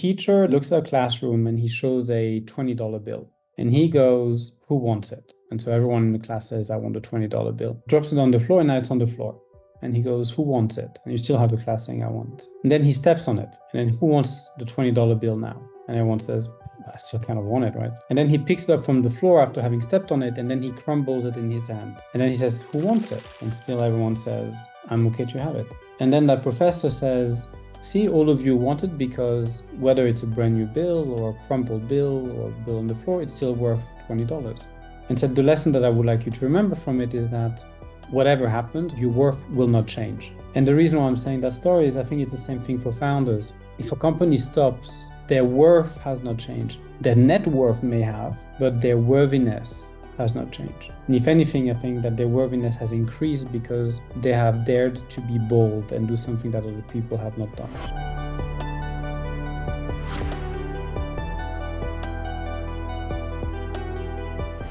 teacher looks at a classroom and he shows a $20 bill and he goes, who wants it? And so everyone in the class says, I want a $20 bill. Drops it on the floor and now it's on the floor. And he goes, who wants it? And you still have the class saying, I want. And then he steps on it. And then who wants the $20 bill now? And everyone says, I still kind of want it, right? And then he picks it up from the floor after having stepped on it, and then he crumbles it in his hand. And then he says, who wants it? And still everyone says, I'm okay to have it. And then that professor says, see, all of you want it because whether it's a brand new bill or a crumpled bill or a bill on the floor, it's still worth $20. And so the lesson that I would like you to remember from it is that whatever happens, your worth will not change. And the reason why I'm saying that story is I think it's the same thing for founders. If a company stops, their worth has not changed. Their net worth may have, but their worthiness has not changed. And if anything, I think that their worthiness has increased because they have dared to be bold and do something that other people have not done.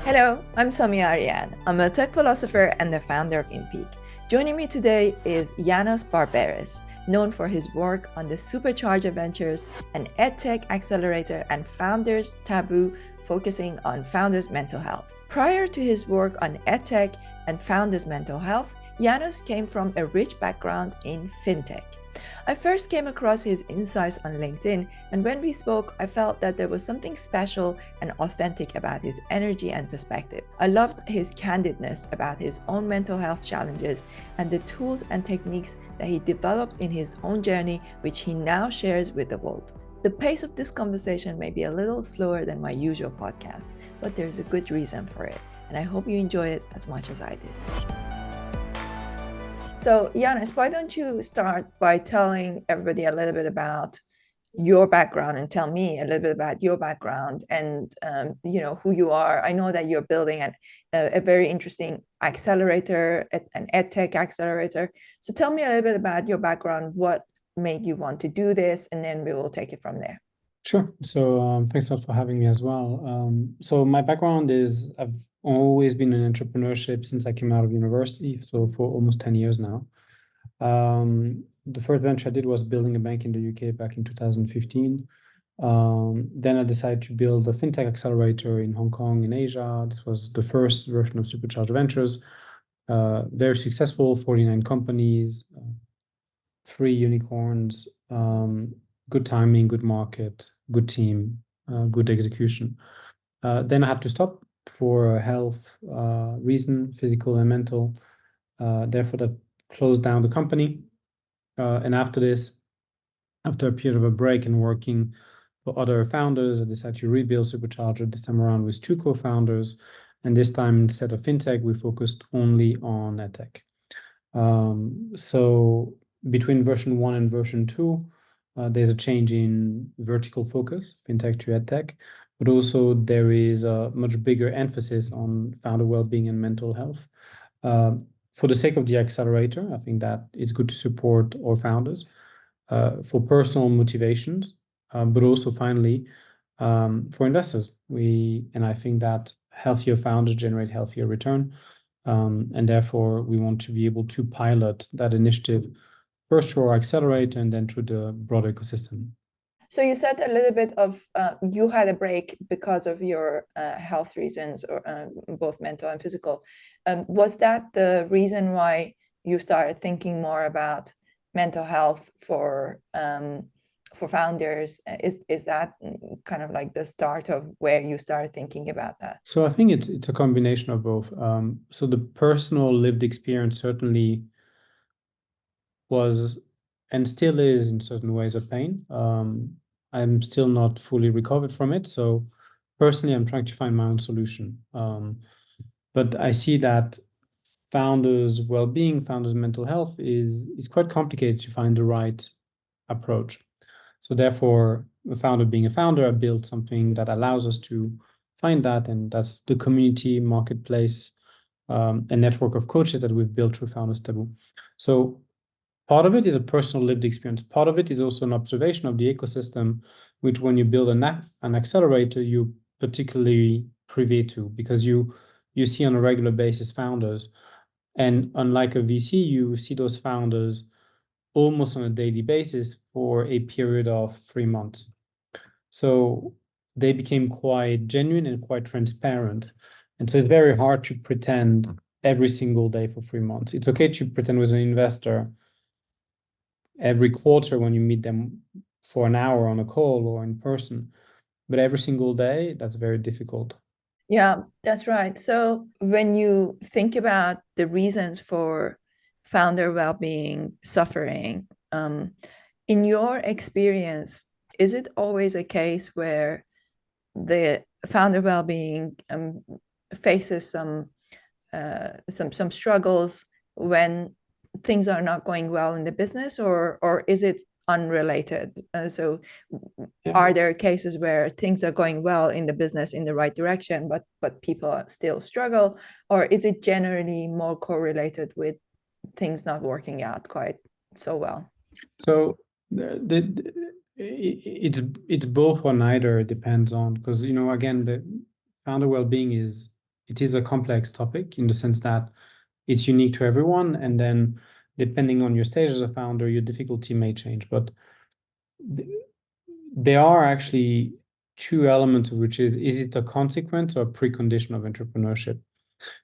Hello, I'm Somi Arian. I'm a tech philosopher and the founder of InPeak. Joining me today is Janos Barberis, known for his work on the SuperCharger Ventures, an EdTech accelerator, and Founders Taboo, focusing on founders' mental health. Prior to his work on EdTech and founders' mental health, Janos came from a rich background in Fintech. I first came across his insights on LinkedIn, and when we spoke, I felt that there was something special and authentic about his energy and perspective. I loved his candidness about his own mental health challenges and the tools and techniques that he developed in his own journey, which he now shares with the world. The pace of this conversation may be a little slower than my usual podcast, but there's a good reason for it, and I hope you enjoy it as much as I did. So, Janos, why don't you start by telling everybody a little bit about your background and tell me a little bit about your background and who you are. I know that you're building a very interesting accelerator, an EdTech accelerator. So tell me a little bit about your background, what made you want to do this, and then we will take it from there. Sure. So thanks a lot for having me as well. So my background is I've always been in entrepreneurship since I came out of university, so for almost 10 years now. The first venture I did was building a bank in the UK back in 2015. Then I decided to build a Fintech accelerator in Hong Kong in Asia. This was the first version of SuperCharger Ventures. Very successful, 49 companies, 3 unicorns, good timing, good market, good team, good execution. Then I had to stop for a health reason, physical and mental. Therefore, that closed down the company. And after this, after a period of a break and working for other founders, I decided to rebuild SuperCharger this time around with 2 co-founders. And this time, instead of fintech, we focused only on EdTech. So between version 1 and version 2, there's a change in vertical focus, fintech to EdTech, but also there is a much bigger emphasis on founder well-being and mental health. For the sake of the accelerator, I think that it's good to support our founders for personal motivations, but also finally for investors. And I think that healthier founders generate healthier return, and therefore we want to be able to pilot that initiative first through our accelerator and then through the broader ecosystem. So you said a little bit of you had a break because of your health reasons, or both mental and physical. Was that the reason why you started thinking more about mental health for founders? Is that kind of like the start of where you started thinking about that? So I think it's a combination of both. So the personal lived experience certainly was and still is in certain ways a pain. I'm still not fully recovered from it. So personally, I'm trying to find my own solution. But I see that founders' well-being, founders' mental health is quite complicated to find the right approach. So therefore, a founder being a founder, I built something that allows us to find that, and that's the community marketplace, a network of coaches that we've built through Founders Taboo. So part of it is a personal lived experience. Part of it is also an observation of the ecosystem, which when you build an accelerator, you're particularly privy to, because you see on a regular basis founders. And unlike a VC, you see those founders almost on a daily basis for a period of 3 months. So they became quite genuine and quite transparent. And so it's very hard to pretend every single day for 3 months. It's okay to pretend with an investor every quarter when you meet them for an hour on a call or in person. But every single day, that's very difficult. Yeah, that's right. So when you think about the reasons for founder well-being suffering, in your experience, is it always a case where the founder well-being faces some struggles when things are not going well in the business, or is it unrelated? So are there cases where things are going well in the business in the right direction, but people still struggle, or is it generally more correlated with things not working out quite so well? So it's both or neither. It depends on, because again, the founder well-being is a complex topic in the sense that it's unique to everyone, and then depending on your stage as a founder, your difficulty may change. But there are actually two elements, which is it a consequence or a precondition of entrepreneurship?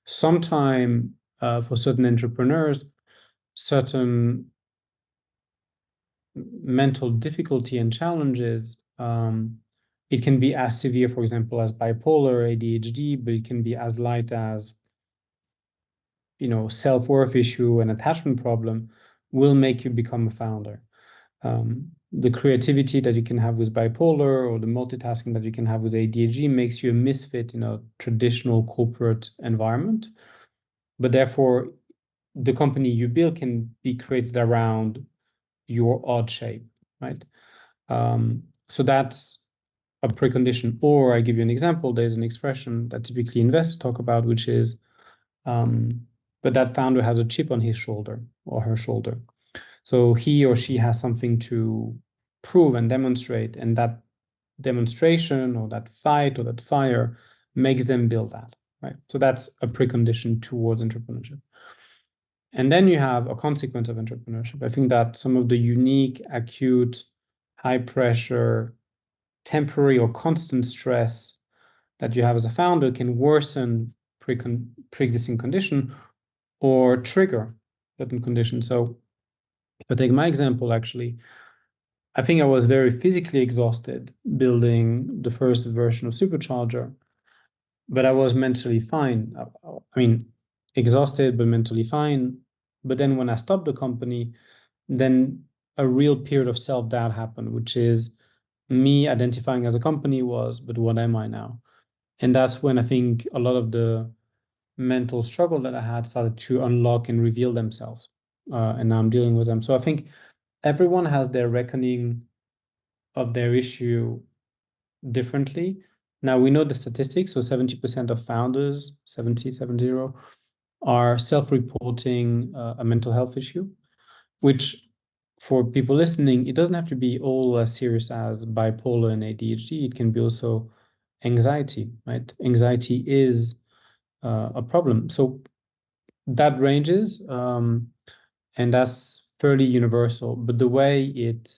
Sometime for certain entrepreneurs, certain mental difficulty and challenges, it can be as severe, for example, as bipolar, ADHD, but it can be as light as self-worth issue and attachment problem will make you become a founder. The creativity that you can have with bipolar or the multitasking that you can have with ADHD makes you a misfit in a traditional corporate environment. But therefore, the company you build can be created around your odd shape, right? So that's a precondition. Or I give you an example. There's an expression that typically investors talk about, which is, but that founder has a chip on his shoulder or her shoulder. So he or she has something to prove and demonstrate, and that demonstration or that fight or that fire makes them build that, right? So that's a precondition towards entrepreneurship. And then you have a consequence of entrepreneurship. I think that some of the unique, acute, high pressure, temporary or constant stress that you have as a founder can worsen pre-existing condition or trigger certain conditions. So if I take my example, actually, I think I was very physically exhausted building the first version of SuperCharger, but I was mentally fine. I mean, exhausted, but mentally fine. But then when I stopped the company, then a real period of self-doubt happened, which is me identifying as a company was, but what am I now? And that's when I think a lot of the mental struggle that I had started to unlock and reveal themselves. And now I'm dealing with them. So I think everyone has their reckoning of their issue differently. Now we know the statistics. So 70% of founders, 70, are self-reporting a mental health issue, which for people listening, it doesn't have to be all as serious as bipolar and ADHD. It can be also anxiety, right? Anxiety is a problem. So that ranges, and that's fairly universal. But the way it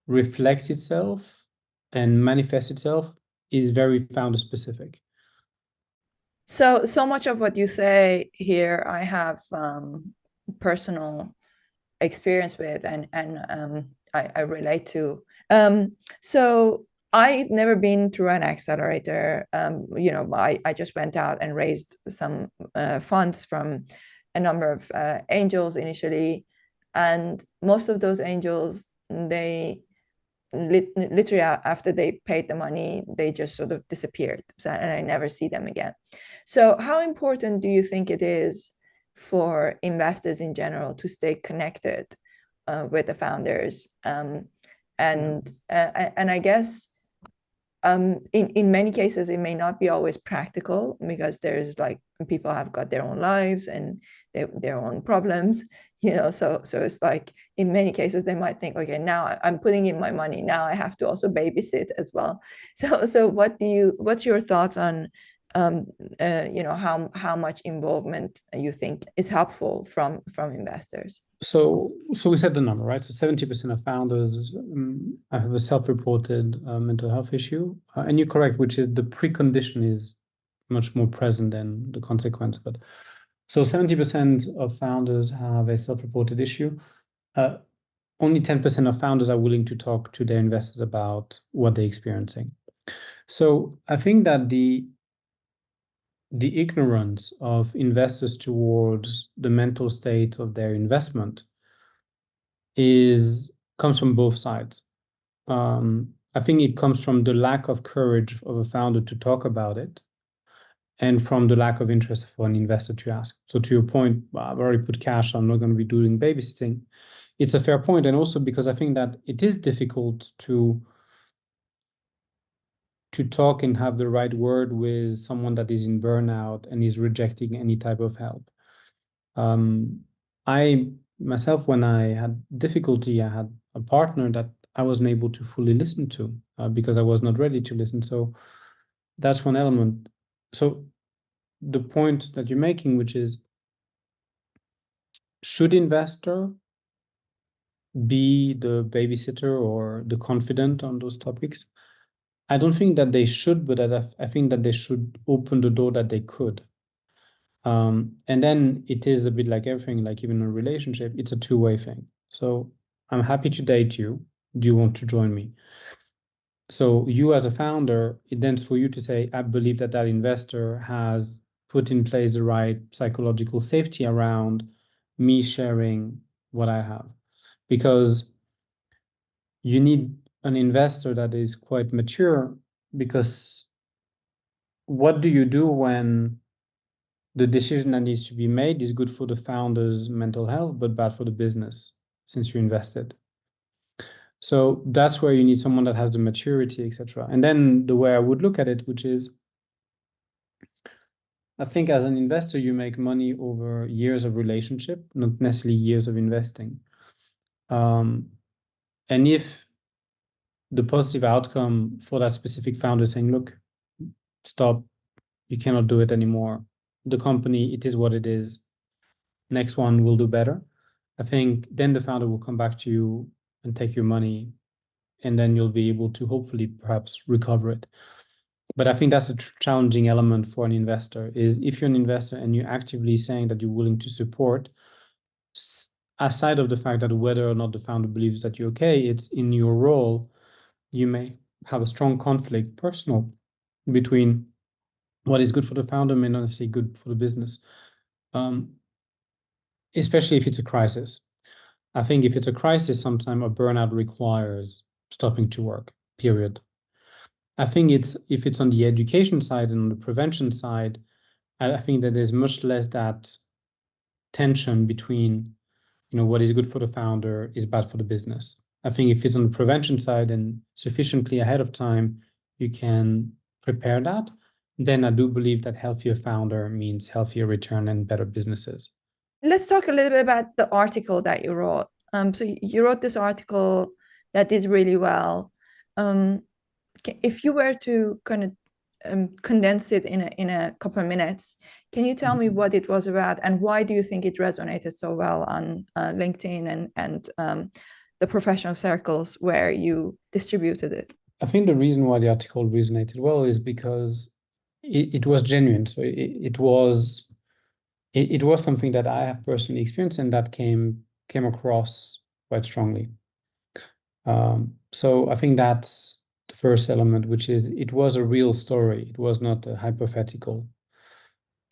reflects itself and manifests itself is very founder specific. So much of what you say here, I have personal experience with, and I relate to. So I've never been through an accelerator. I just went out and raised some funds from a number of angels initially, and most of those angels, they literally after they paid the money, they just sort of disappeared. So, and I never see them again. So how important do you think it is for investors in general to stay connected with the founders? And I guess in many cases, it may not be always practical because there's like people have got their own lives and their own problems, so it's like in many cases they might think, okay, now I'm putting in my money, now I have to also babysit as well. So what's your thoughts on how much involvement you think is helpful from investors? So we said the number, right? So 70% of founders have a self-reported mental health issue. And you're correct, which is the precondition is much more present than the consequence. But so 70% of founders have a self-reported issue. Only 10% of founders are willing to talk to their investors about what they're experiencing. So I think that the ignorance of investors towards the mental state of their investment comes from both sides. I think it comes from the lack of courage of a founder to talk about it, and from the lack of interest for an investor to ask. So to your point, I've already put cash, I'm not going to be doing babysitting. It's a fair point, and also because I think that it is difficult to talk and have the right word with someone that is in burnout and is rejecting any type of help. I myself, when I had difficulty, I had a partner that I wasn't able to fully listen to because I was not ready to listen. So that's one element. So the point that you're making, which is, should investor be the babysitter or the confidant on those topics? I don't think that they should, but I think that they should open the door that they could. And then it is a bit like everything, like even a relationship, it's a two-way thing. So I'm happy to date you. Do you want to join me? So you as a founder, it then for you to say, I believe that investor has put in place the right psychological safety around me sharing what I have. Because you need an investor that is quite mature, because what do you do when the decision that needs to be made is good for the founder's mental health, but bad for the business since you invested? So that's where you need someone that has the maturity, etc. And then the way I would look at it, which is, I think as an investor, you make money over years of relationship, not necessarily years of investing. And if the positive outcome for that specific founder is saying, look, stop, you cannot do it anymore. The company, it is what it is. Next one will do better. I think then the founder will come back to you and take your money, and then you'll be able to hopefully perhaps recover it. But I think that's a challenging element for an investor, is if you're an investor and you're actively saying that you're willing to support, aside of the fact that whether or not the founder believes that you're okay, it's in your role, you may have a strong conflict, personal, between what is good for the founder may not necessarily good for the business, especially if it's a crisis. I think if it's a crisis, sometimes a burnout requires stopping to work, period. I think if it's on the education side and on the prevention side, I think that there's much less that tension between, what is good for the founder is bad for the business. I think if it's on the prevention side and sufficiently ahead of time, you can prepare that, then I do believe that healthier founder means healthier return and better businesses. Let's talk a little bit about the article that you wrote. So you wrote this article that did really well. If you were to kind of condense it in a couple of minutes, can you tell me what it was about, and why do you think it resonated so well on LinkedIn and the professional circles where you distributed it? I think the reason why the article resonated well is because it was genuine. So it was something that I have personally experienced and that came across quite strongly. So I think that's the first element, which is it was a real story. It was not a hypothetical.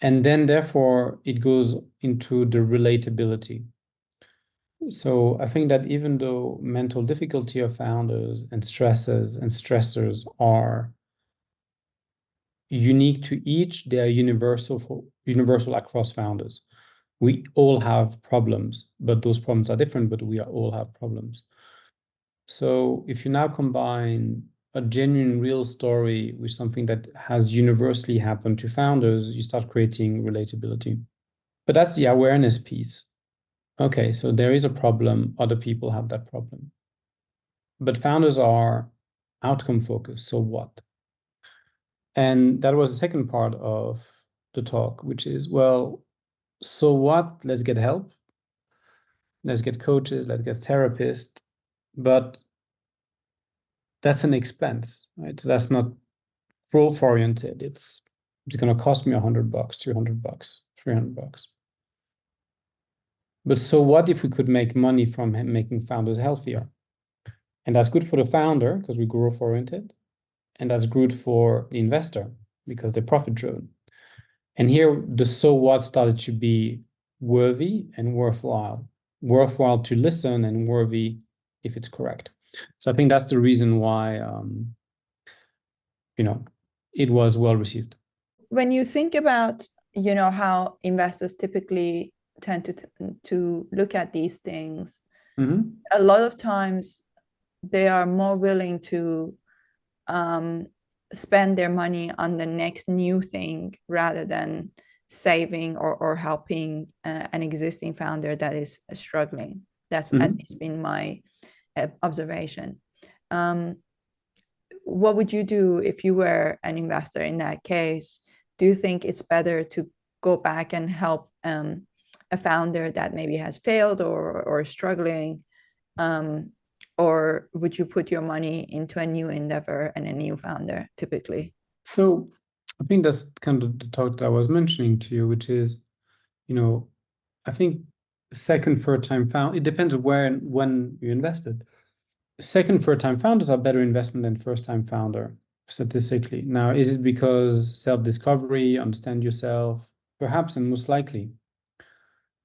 And then therefore it goes into the relatability. So I think that even though mental difficulty of founders and stresses and stressors are unique to each, they are universal across founders. We all have problems, but those problems are different, but we all have problems. So if you now combine a genuine real story with something that has universally happened to founders, you start creating relatability. But that's the awareness piece. Okay, so there is a problem, other people have that problem. But founders are outcome focused, so what? And that was the second part of the talk, which is, well, so what? Let's get help. Let's get coaches, let's get therapists. But that's an expense, right? So that's not growth oriented. It's going to cost me $100, $200, $300. But so what if we could make money from making founders healthier? And that's good for the founder because we're growth oriented. And that's good for the investor because they're profit driven. And here the so what started to be worthy and worthwhile. Worthwhile to listen and worthy if it's correct. So I think that's the reason why it was well received. When you think about, how investors typically tend to look at these things, a lot of times they are more willing to spend their money on the next new thing rather than saving or helping an existing founder that is struggling. That's at least been my observation. What would you do if you were an investor in that case? Do you think it's better to go back and help a founder that maybe has failed or struggling? Or would you put your money into a new endeavor and a new founder typically? So I think that's kind of the talk that I was mentioning to you, which is, I think second, third time found, it depends where and when you invested. Second, third time founders are better investment than first time founder statistically. Now, is it because self-discovery, understand yourself? Perhaps, and most likely.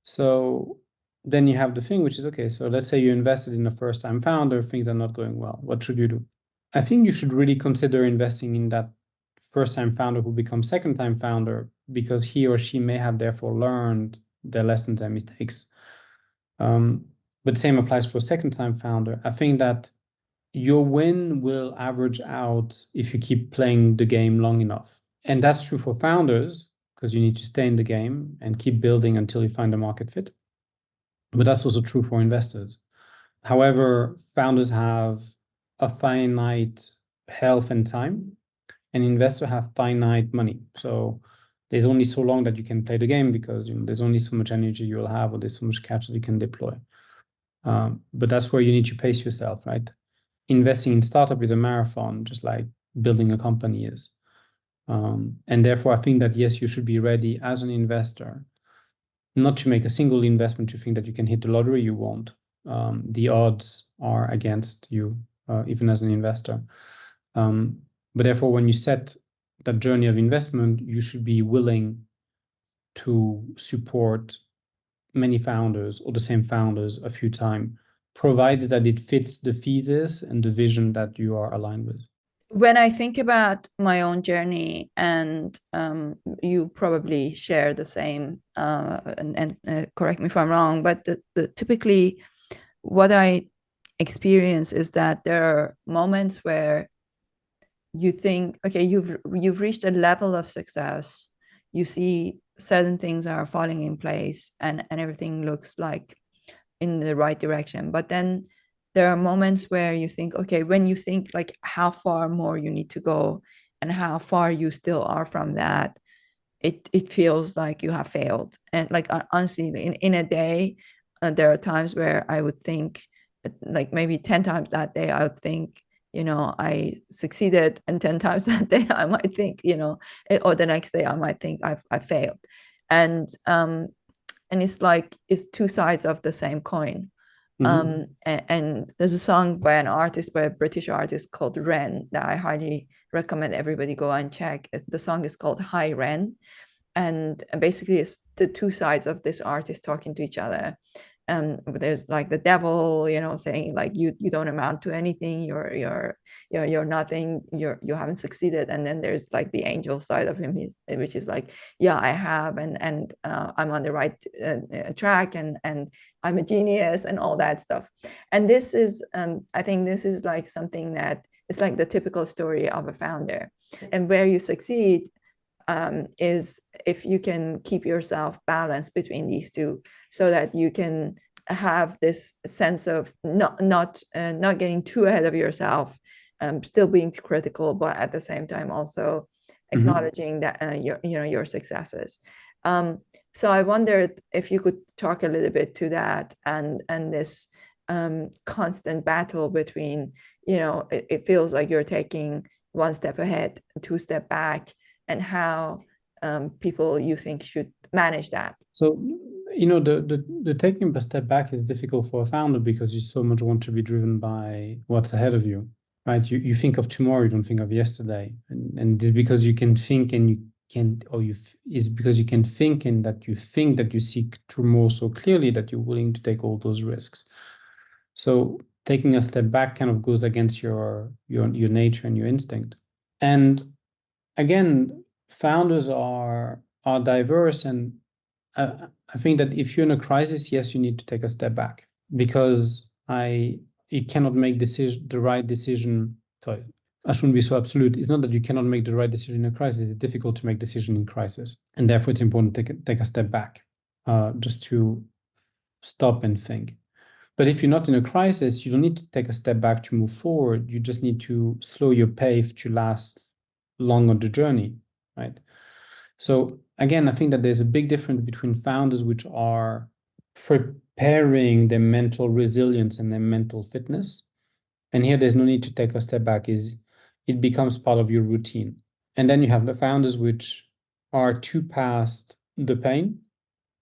So then you have the thing, which is, okay, so let's say you invested in a first time founder, things are not going well. What should you do? I think you should really consider investing in that first time founder who becomes second time founder because he or she may have therefore learned their lessons and mistakes. But same applies for a second time founder. I think that your win will average out if you keep playing the game long enough. And that's true for founders because you need to stay in the game and keep building until you find a market fit. But that's also true for investors. However, founders have a finite health and time, and investors have finite money. So there's only so long that you can play the game because there's only so much energy you'll have or there's so much cash that you can deploy. But that's where you need to pace yourself, right? Investing in startup is a marathon, just like building a company is. And therefore, I think that, yes, you should be ready as an investor, not to make a single investment you think that you can hit the lottery. You won't. The odds are against you, even as an investor. But therefore, when you set that journey of investment, you should be willing to support many founders or the same founders a few times, provided that it fits the thesis and the vision that you are aligned with. When I think about my own journey, and you probably share the same, and correct me if I'm wrong, but typically what I experience is that there are moments where you think, okay, you've reached a level of success, you see certain things are falling in place and everything looks like in the right direction, but then there are moments where you think, okay, when you think like how far more you need to go and how far you still are from that, it feels like you have failed. And like honestly, in a day, there are times where I would think, like maybe 10 times that day, I would think, I succeeded, and 10 times that day I might think, or the next day I might think I failed. And it's like it's two sides of the same coin. And there's a song by a British artist called Ren that I highly recommend everybody go and check. The song is called Hi Ren, and basically it's the two sides of this artist talking to each other. There's like the devil, saying like you don't amount to anything, you're nothing, you haven't succeeded. And then there's like the angel side of him, which is like, yeah, I have, and I'm on the right track, and I'm a genius and all that stuff. And this is I think this is like something that is like the typical story of a founder. And where you succeed is if you can keep yourself balanced between these two, so that you can have this sense of not getting too ahead of yourself, still being critical, but at the same time also acknowledging that your successes. So I wondered if you could talk a little bit to that and this constant battle between, it feels like you're taking one step ahead, two step back, and how people you think should manage that. So, the taking a step back is difficult for a founder because you so much want to be driven by what's ahead of you, right? You think of tomorrow, you don't think of yesterday, and it's because you can think and you can, it's because you can think and that you think that you see tomorrow so clearly that you're willing to take all those risks. So taking a step back kind of goes against your nature and your instinct. And again, founders are diverse, and I think that if you're in a crisis, yes, you need to take a step back because you cannot make the right decision. Sorry, I shouldn't be so absolute. It's not that you cannot make the right decision in a crisis. It's difficult to make decision in crisis, and therefore it's important to take a step back, just to stop and think. But if you're not in a crisis, you don't need to take a step back to move forward. You just need to slow your pace to last long on the journey, right? So again, I think that there's a big difference between founders which are preparing their mental resilience and their mental fitness. And here there's no need to take a step back, it becomes part of your routine. And then you have the founders which are too past the pain,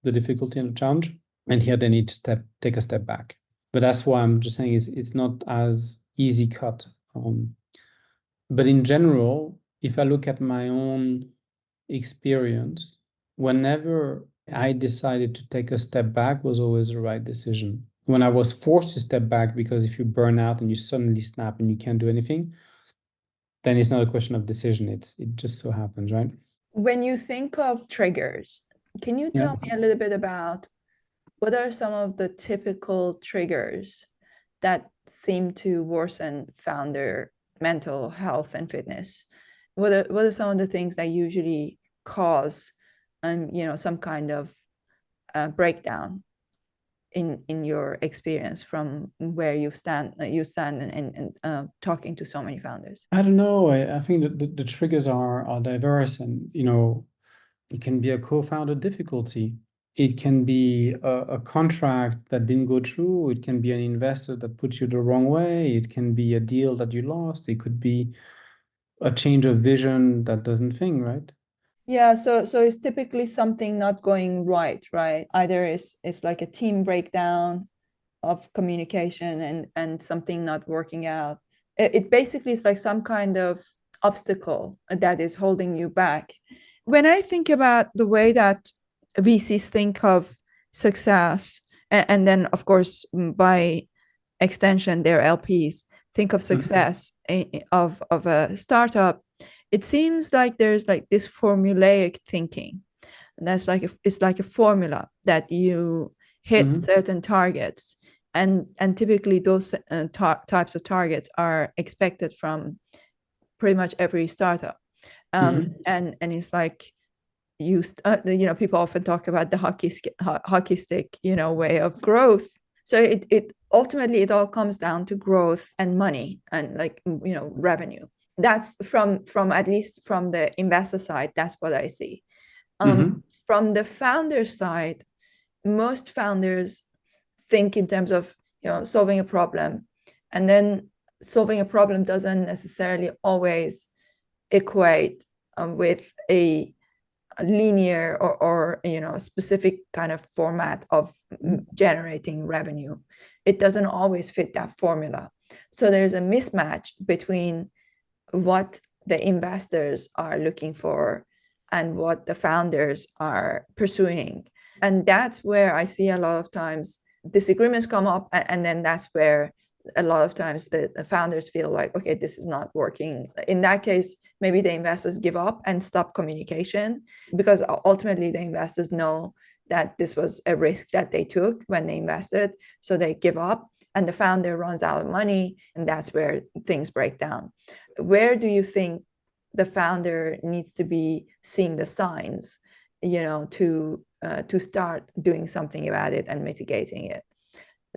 the difficulty and the challenge. And here they need to take a step back. But that's why I'm just saying it's not as easy cut. But in general, if I look at my own experience, whenever I decided to take a step back was always the right decision. When I was forced to step back, because if you burn out and you suddenly snap and you can't do anything, then it's not a question of decision. It just so happens, right? When you think of triggers, can you tell me a little bit about what are some of the typical triggers that seem to worsen founder mental health and fitness? What are some of the things that usually cause some kind of breakdown in your experience from where you stand and talking to so many founders? I don't know. I think that the triggers are diverse, and it can be a co-founder difficulty. It can be a contract that didn't go through. It can be an investor that puts you the wrong way. It can be a deal that you lost. It could be a change of vision that doesn't think, right? Yeah, so it's typically something not going right? Either it's like a team breakdown of communication and something not working out. It basically is like some kind of obstacle that is holding you back. When I think about the way that VCs think of success, and then of course by extension their LPs think of success of a startup, it seems like there's like this formulaic thinking. And that's like it's like a formula that you hit certain targets, and typically those types of targets are expected from pretty much every startup. And it's like people often talk about the hockey stick way of growth. So it ultimately it all comes down to growth and money and revenue. That's from at least from the investor side, that's what I see. From the founder side, most founders think in terms of solving a problem, and then solving a problem doesn't necessarily always equate with a linear or specific kind of format of generating revenue. It doesn't always fit that formula. So there's a mismatch between what the investors are looking for and what the founders are pursuing. And that's where I see a lot of times disagreements come up, and then that's where a lot of times the founders feel like, okay, this is not working. In that case, maybe the investors give up and stop communication, because ultimately the investors know that this was a risk that they took when they invested, so they give up, and the founder runs out of money, and that's where things break down. Where do you think the founder needs to be seeing the signs, to start doing something about it and mitigating it?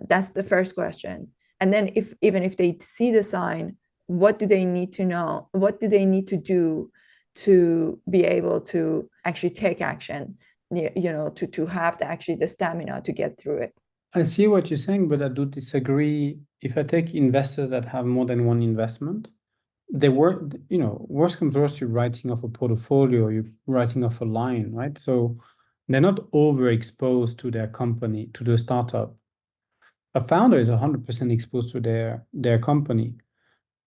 That's the first question. And then even if they see the sign, what do they need to know? What do they need to do to be able to actually take action, to have the stamina to get through it. I see what you're saying, but I do disagree. If I take investors that have more than one investment, they were, worst comes worst, you're writing off a portfolio, you're writing off a line, right? So they're not overexposed to their company, to the startup. A founder is 100% exposed to their company.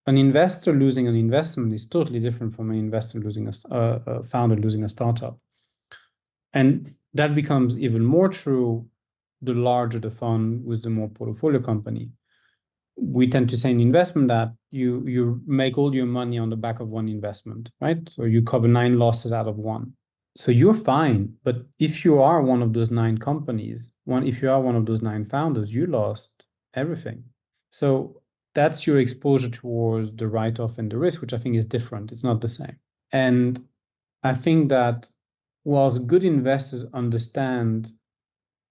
An investor losing an investment is totally different from an investor losing a founder losing a startup. And that becomes even more true the larger the fund with the more portfolio company. We tend to say in investment that you make all your money on the back of one investment, right? So you cover 9 losses out of 1. So you're fine. But if you are one of those 9 companies, if you are one of those 9 founders, you lost everything. So that's your exposure towards the write-off and the risk, which I think is different. It's not the same. And I think that whilst good investors understand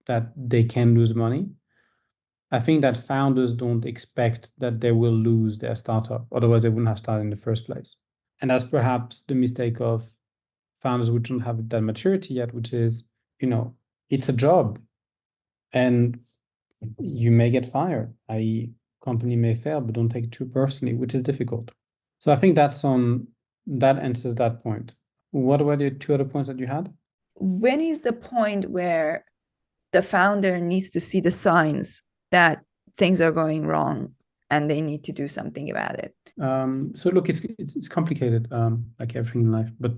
that they can lose money, I think that founders don't expect that they will lose their startup. Otherwise, they wouldn't have started in the first place. And that's perhaps the mistake of founders which don't have that maturity yet, which is, it's a job and you may get fired, i.e. company may fail, but don't take it too personally, which is difficult. So I think that answers that point. What were the 2 other points that you had? When is the point where the founder needs to see the signs that things are going wrong and they need to do something about it? So look, it's complicated, like everything in life. But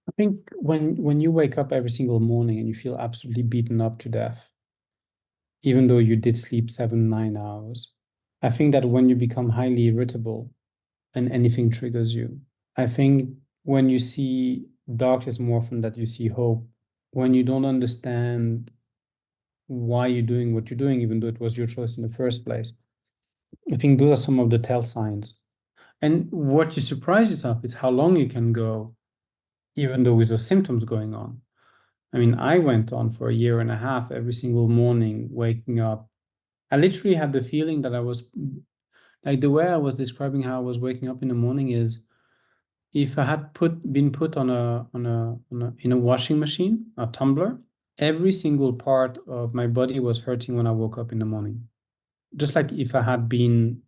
I think when you wake up every single morning and you feel absolutely beaten up to death, even though you did sleep 7-9 hours, I think that when you become highly irritable and anything triggers you, I think when you see darkness more often than you see hope, when you don't understand why you're doing what you're doing, even though it was your choice in the first place, I think those are some of the tell signs. And what you surprise yourself is how long you can go, even though with those symptoms going on. I mean, I went on for 1.5 years, every single morning, waking up. I literally had the feeling that I was, like the way I was describing how I was waking up in the morning is, if I had been put in a washing machine, a tumbler, every single part of my body was hurting when I woke up in the morning. Just like if I had been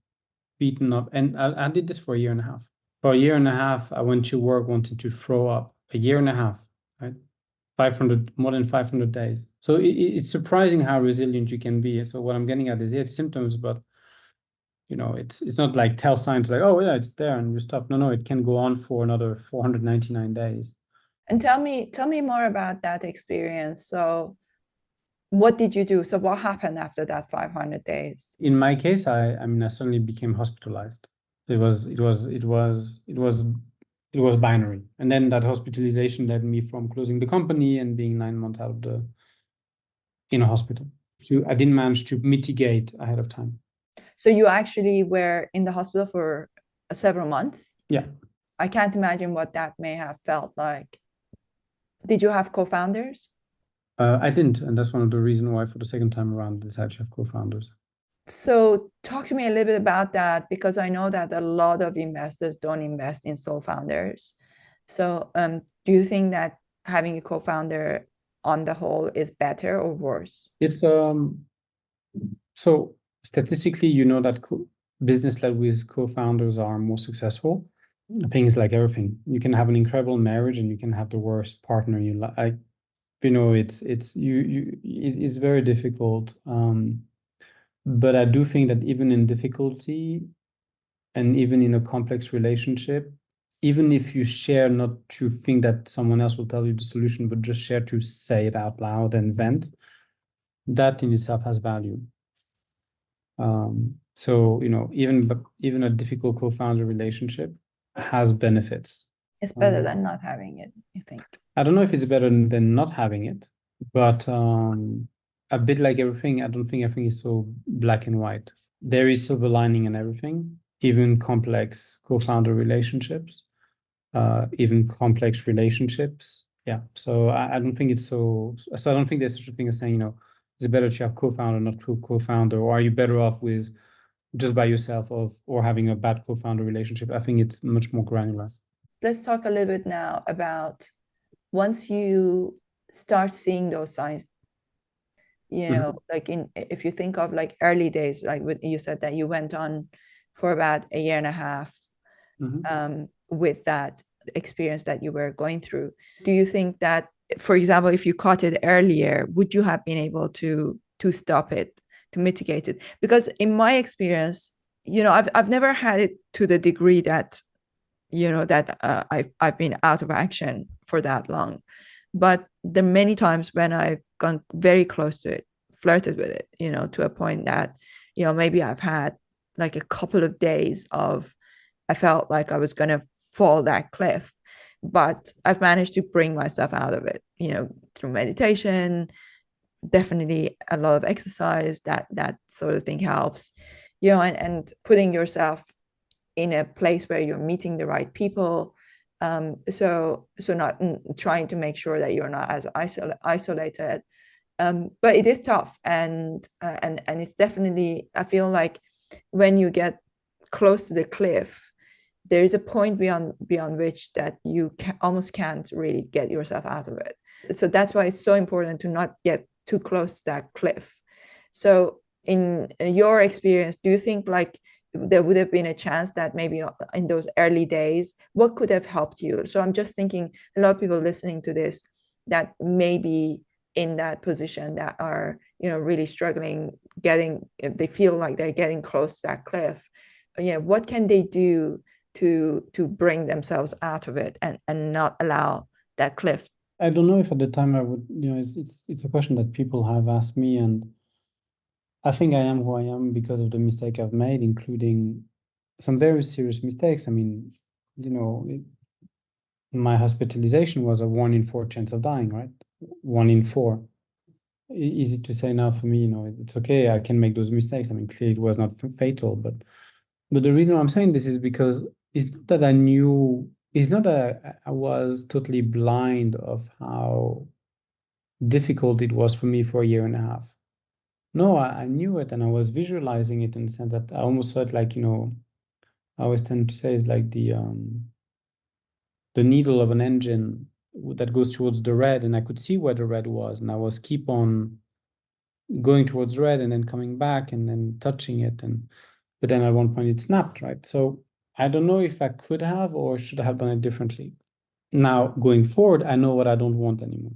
beaten up. And I did this for 1.5 years. For 1.5 years, I went to work wanting to throw up. 1.5 years, right? More than 500 days. So it's surprising how resilient you can be. So what I'm getting at is, it's symptoms, but it's not like tell signs like, oh yeah, it's there and you stop. No, it can go on for another 499 days. And tell me more about that experience. So what did you do? So what happened after that 500 days? In my case, I suddenly became hospitalized. It was binary. And then that hospitalization led me from closing the company and being 9 months in a hospital. So I didn't manage to mitigate ahead of time. So you actually were in the hospital for several months? Yeah. I can't imagine what that may have felt like. Did you have co-founders? I didn't, and that's one of the reasons why for the second time around I decided to have co-founders. So talk to me a little bit about that, because I know that a lot of investors don't invest in sole founders. So do you think that having a co-founder on the whole is better or worse? It's so statistically, that business led with co-founders are more successful. Things like everything. You can have an incredible marriage and you can have the worst partner you like. It's very difficult. But I do think that even in difficulty and even in a complex relationship, even if you share not to think that someone else will tell you the solution, but just share to say it out loud and vent, that in itself has value. So, even a difficult co-founder relationship has benefits. It's better than not having it, you think? I don't know if it's better than not having it, but a bit like everything, I don't think everything is so black and white. There is silver lining in everything, even complex co-founder relationships, even complex relationships. Yeah. So I don't think it's so I don't think there's such a thing as saying, is it better to have co-founder, not co-founder, or are you better off with just by yourself or having a bad co-founder relationship? I think it's much more granular. let's talk a little bit now about once you start seeing those signs, like if you think of like early days, like you said that you went on for about a year and a half with that experience that you were going through. Do you think that, for example, if you caught it earlier, would you have been able to stop it, to mitigate it? Because in my experience, I've never had it to the degree that I've been out of action for that long. But the many times when I've gone very close to it, flirted with it, to a point that, maybe I've had like a couple of days of, I felt like I was going to fall that cliff, but I've managed to bring myself out of it, through meditation, definitely a lot of exercise, that sort of thing helps, and putting yourself in a place where you're meeting the right people. So not trying to make sure that you're not as isolated. But it is tough, and it's definitely, I feel like when you get close to the cliff, there is a point beyond which that you almost can't really get yourself out of it. So that's why it's so important to not get too close to that cliff. So in your experience, do you think like there would have been a chance that maybe in those early days, what could have helped you? So I'm just thinking, a lot of people listening to this that may be in that position, that are, really struggling, they feel like they're getting close to that cliff. What can they do to bring themselves out of it and not allow that cliff? I don't know if at the time I would, it's a question that people have asked me, and I think I am who I am because of the mistake I've made, including some very serious mistakes. I mean, my hospitalization was a 1 in 4 chance of dying, right? 1 in 4. Easy to say now for me, it's okay, I can make those mistakes. I mean, clearly it was not fatal, but the reason I'm saying this is because it's not that I knew, it's not that I was totally blind of how difficult it was for me for a year and a half. No, I knew it, and I was visualizing it in the sense that I almost felt like, I always tend to say it's like the needle of an engine that goes towards the red, and I could see where the red was, and I was keep on going towards red and then coming back and then touching it, but then at one point it snapped, right? So I don't know if I could have or should have done it differently. Now going forward, I know what I don't want anymore.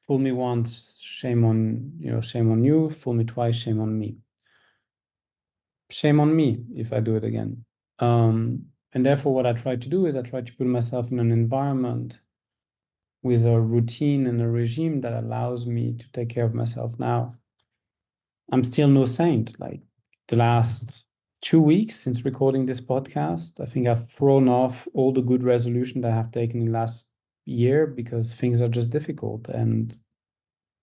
Fool me once, shame on you. Fool me twice, shame on me. Shame on me if I do it again. And therefore, what I try to do is I try to put myself in an environment with a routine and a regime that allows me to take care of myself. Now, I'm still no saint. Like the last 2 weeks since recording this podcast, I think I've thrown off all the good resolution that I have taken in the last year because things are just difficult. And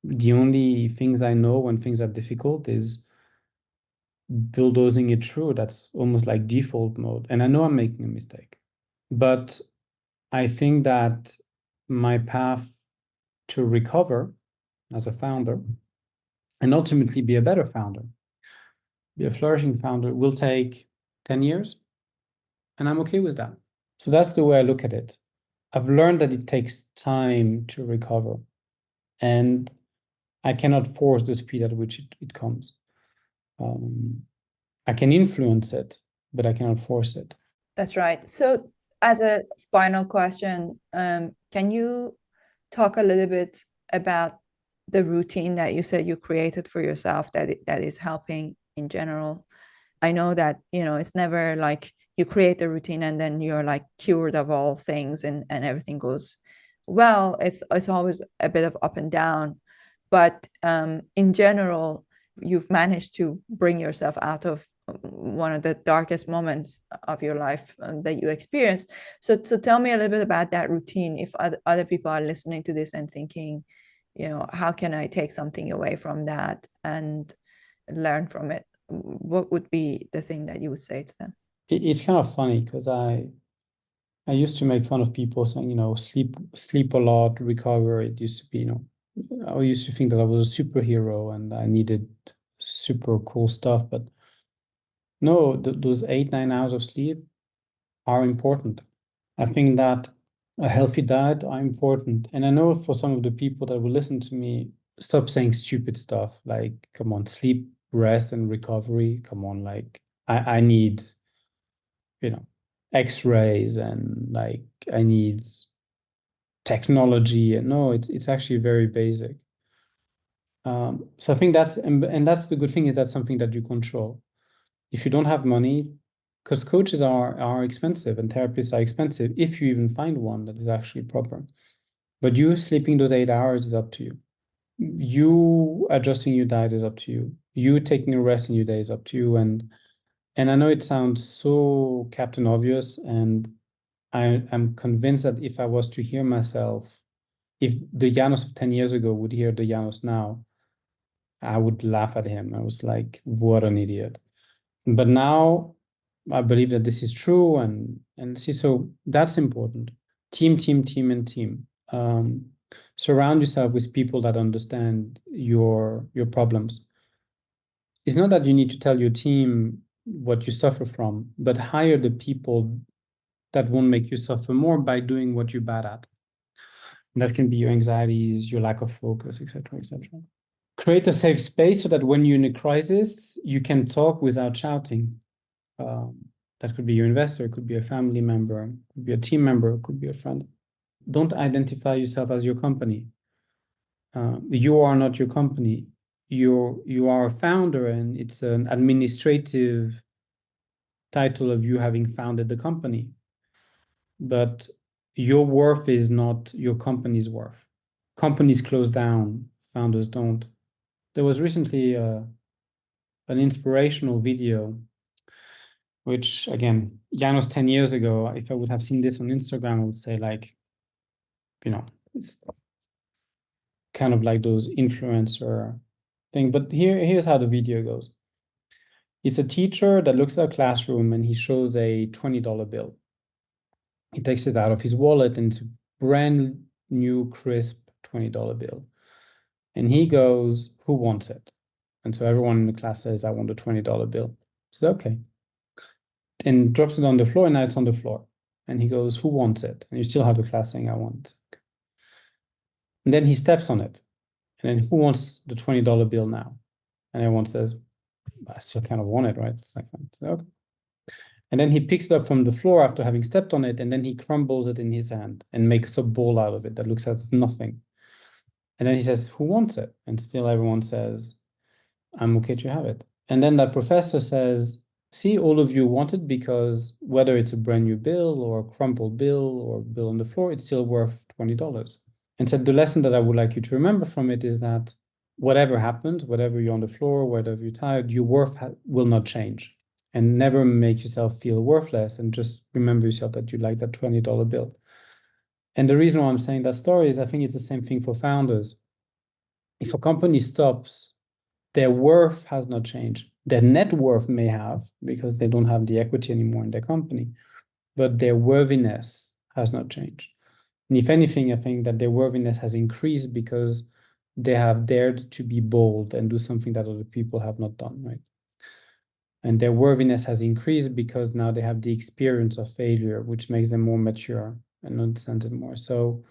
the only things I know when things are difficult is bulldozing it through. That's almost like default mode. And I know I'm making a mistake, but I think that my path to recover as a founder and ultimately be a better founder, be a flourishing founder, will take 10 years. And I'm okay with that. So that's the way I look at it. I've learned that it takes time to recover, and I cannot force the speed at which it comes. I can influence it, but I cannot force it. That's right. So as a final question, can you talk a little bit about the routine that you said you created for yourself that is helping in general? I know that, it's never like you create the routine and then you're like cured of all things and everything goes well. It's always a bit of up and down. But in general, you've managed to bring yourself out of one of the darkest moments of your life that you experienced. So tell me a little bit about that routine. If other people are listening to this and thinking, how can I take something away from that and learn from it? What would be the thing that you would say to them? It's kind of funny because I used to make fun of people saying, sleep a lot, recover. It used to be, I used to think that I was a superhero and I needed super cool stuff. But no, those 8-9 hours of sleep are important. I think that a healthy diet are important. And I know for some of the people that will listen to me, stop saying stupid stuff like, come on, sleep, rest, and recovery. Come on, like I need, X-rays and like I need technology. And no, it's actually very basic. So I think and that's the good thing, is that's something that you control. If you don't have money, because coaches are expensive and therapists are expensive, if you even find one that is actually proper. But you sleeping those 8 hours is up to you. You adjusting your diet is up to you. You taking a rest in your day is up to you. And I know it sounds so Captain Obvious, and I'm convinced that if I was to hear myself, if the Janos of 10 years ago would hear the Janos now, I would laugh at him. I was like, what an idiot. But now I believe that this is true, and see, so that's important. Team, team, team, and team. Surround yourself with people that understand your problems. It's not that you need to tell your team what you suffer from, but hire the people that won't make you suffer more by doing what you're bad at. And that can be your anxieties, your lack of focus, etc., etc. Create a safe space so that when you're in a crisis, you can talk without shouting. That could be your investor, it could be a family member, it could be a team member, it could be a friend. Don't identify yourself as your company. You are not your company. You are a founder, and it's an administrative title of you having founded the company. But your worth is not your company's worth. Companies close down, founders don't. There was recently an inspirational video, which again, Janos 10 years ago, if I would have seen this on Instagram, I would say like, it's kind of like those influencer thing. But here's how the video goes. It's a teacher that looks at a classroom and he shows a $20 bill. He takes it out of his wallet and it's a brand new, crisp $20 bill. And he goes, who wants it? And so everyone in the class says, I want a $20 bill. So okay. And drops it on the floor, and now it's on the floor. And he goes, who wants it? And you still have the class saying, I want it. And then he steps on it. And then who wants the $20 bill now? And everyone says, I still kind of want it, right? It's like, okay. And then he picks it up from the floor after having stepped on it, and then he crumbles it in his hand and makes a ball out of it that looks like nothing. And then he says, who wants it? And still everyone says, I'm okay to have it. And then that professor says, see, all of you want it because whether it's a brand new bill or a crumpled bill or bill on the floor, it's still worth $20. And so the lesson that I would like you to remember from it is that whatever happens, whatever you're on the floor, whatever you're tired, your worth will not change. And never make yourself feel worthless, and just remember yourself that you like that $20 bill. And the reason why I'm saying that story is I think it's the same thing for founders. If a company stops, their worth has not changed. Their net worth may have, because they don't have the equity anymore in their company, but their worthiness has not changed. And if anything, I think that their worthiness has increased because they have dared to be bold and do something that other people have not done, right? And their worthiness has increased because now they have the experience of failure, which makes them more mature and understand it more. So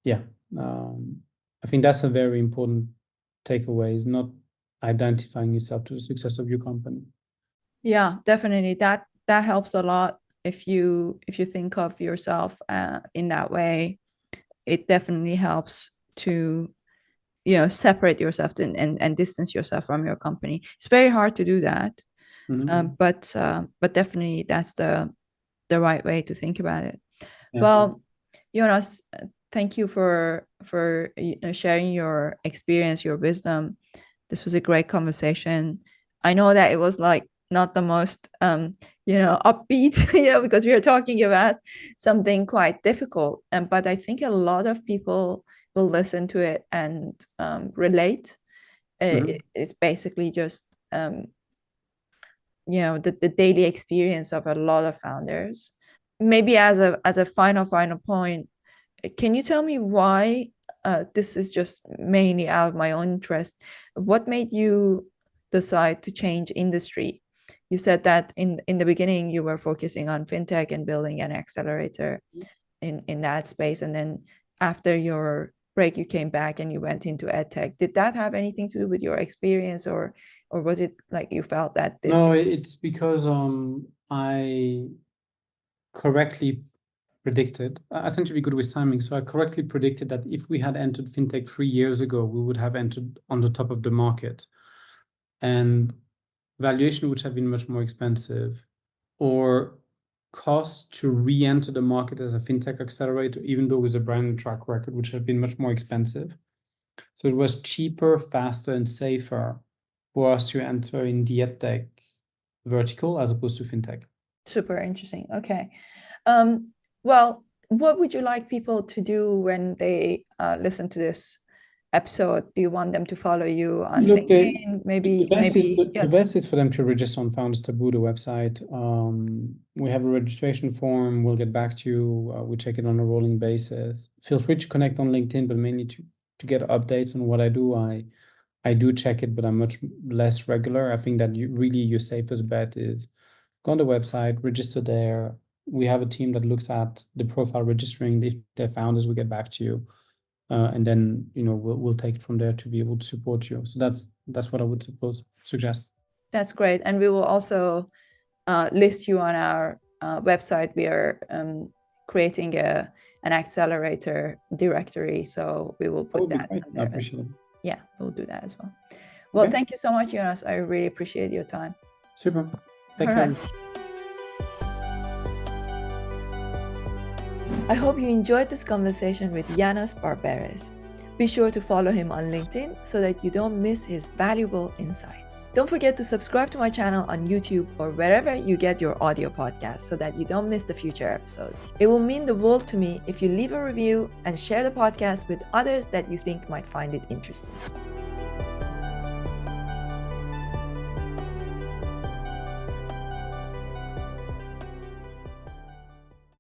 yeah, I think that's a very important takeaway, is not identifying yourself to the success of your company. Yeah, definitely. That helps a lot. If you think of yourself in that way, it definitely helps to separate yourself and distance yourself from your company. It's very hard to do that. But definitely that's the right way to think about it. Yeah. Well, Jonas, thank you for sharing your experience, your wisdom. This was a great conversation. I know that it was like not the most upbeat, because we are talking about something quite difficult. But I think a lot of people will listen to it and relate. It's basically just the daily experience of a lot of founders. Maybe as a final point, can you tell me why, this is just mainly out of my own interest, what made you decide to change industry? you said that in the beginning you were focusing on fintech and building an accelerator in that space, and then after your break you came back and you went into edtech. Did that have anything to do with your experience, or was it like you felt that this? No, it's because I correctly predicted. I tend to be good with timing, so I correctly predicted that if we had entered fintech 3 years ago, we would have entered on the top of the market, and valuation would have been much more expensive, or cost to re-enter the market as a fintech accelerator, even though with a brand and track record, which have been much more expensive. So it was cheaper, faster, and safer for us to enter in the EdTech vertical as opposed to fintech. Super interesting. Okay. Well, what would you like people to do when they listen to this episode? Do you want them to follow you on LinkedIn? The best is for them to register on Founders Taboo, the website. We have a registration form. We'll get back to you. We check it on a rolling basis. Feel free to connect on LinkedIn, but mainly to get updates on what I do. I do check it, but I'm much less regular. I think that your safest bet is go on the website, register there. We have a team that looks at the profile registering. If they're founders, we get back to you. And then we'll take it from there to be able to support you. So that's what I would suggest. That's great, and we will also list you on our website. We are creating an accelerator directory, so we will put that. I appreciate it. Yeah, we'll do that as well. Well, okay. Thank you so much, Janos. I really appreciate your time. Super. Thank you. Right. I hope you enjoyed this conversation with Janos Barberis. Be sure to follow him on LinkedIn so that you don't miss his valuable insights. Don't forget to subscribe to my channel on YouTube or wherever you get your audio podcasts so that you don't miss the future episodes. It will mean the world to me if you leave a review and share the podcast with others that you think might find it interesting.